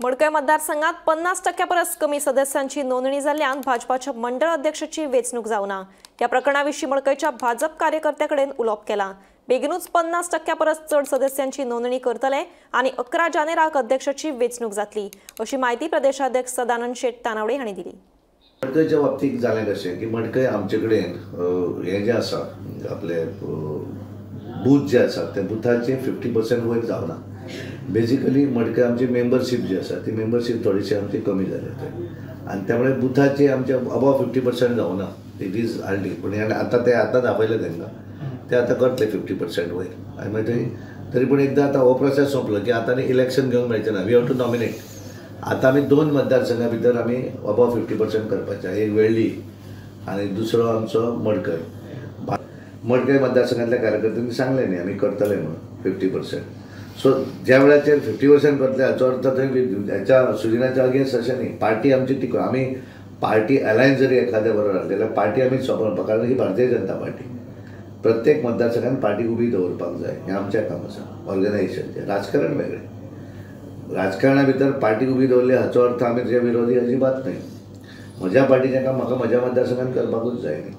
मडकय मतदारसंघात 50% परस कमी सदस्यांची नोंदणी जाल्ल्यान भाजपाच्या मंडळ अध्यक्षाची वेंचणूक जावना। या प्रकरणाविशीं मडकयच्या भाजप कार्यकर्त्याकडेन उलोवप केला। बेगीनूच 50% परस चड सदस्यांची नोंदणी करतले आनी 11 जानेराक अध्यक्षाची वेंचणूक जातली, अशी माहिती प्रदेशाध्यक्ष सदानंद शेट तानावडे हांणी दिली। मडकयच्या बाबतीत जालें कशें की मडकय आमचे कडेन हे जे आसा आपले बूथ जे आसा ते बुथाचे 50% वयर जावना। बेसिकली मडकय आमची मेंबरशीप जी आसा ती मेंबरशीप थोडीशी आमची कमी जाली आनी त्यामुळे बुथाचे आमचे अबाव 50% जावना। इट इज हार्डली पण आतां दाखयलें तांकां ते आतां करतले 50% वयर आनी मागीर तरी पूण एकदां आतां हो प्रोसेस सोंपलो की आतां इलेक्शन घेवंक मेळचें ना। We have to nominate. आतां आमी 2 मतदारसंघां भितर आमी अबाव 50% करपाचें। एक वेळ्ळी आनी दुसरो आमचो मडकय। मडकय मतदारसंघांतल्या कार्यकर्त्यांनी सांगलें न्ही आमी करतले म्हणून 50%। सो ज्या वेळाचेर 50% करतले हाचो अर्थ थंय हेच्या सुजिनाच्या अगेन्स्ट अशें न्ही। पार्टी आमची ती आमी पार्टी अलायन्स जरी एखाद्या बरोबर आसली जाल्यार पार्टी आमी सोंपवप, कारण ही भारतीय जनता पार्टी प्रत्येक मतदारसंघात पार्टी उबी दवरपाक जाय हें आमचें काम आसा ऑर्गनायझेशनचें। राजकारण वेगळें। राजकारणा भितर पार्टी उबी दवरली हाचो अर्थ आमी तेजे विरोधी अजिबात न्ही। म्हज्या पार्टीचें काम म्हाका म्हज्या मतदारसंघात करपाकूच जाय न्ही।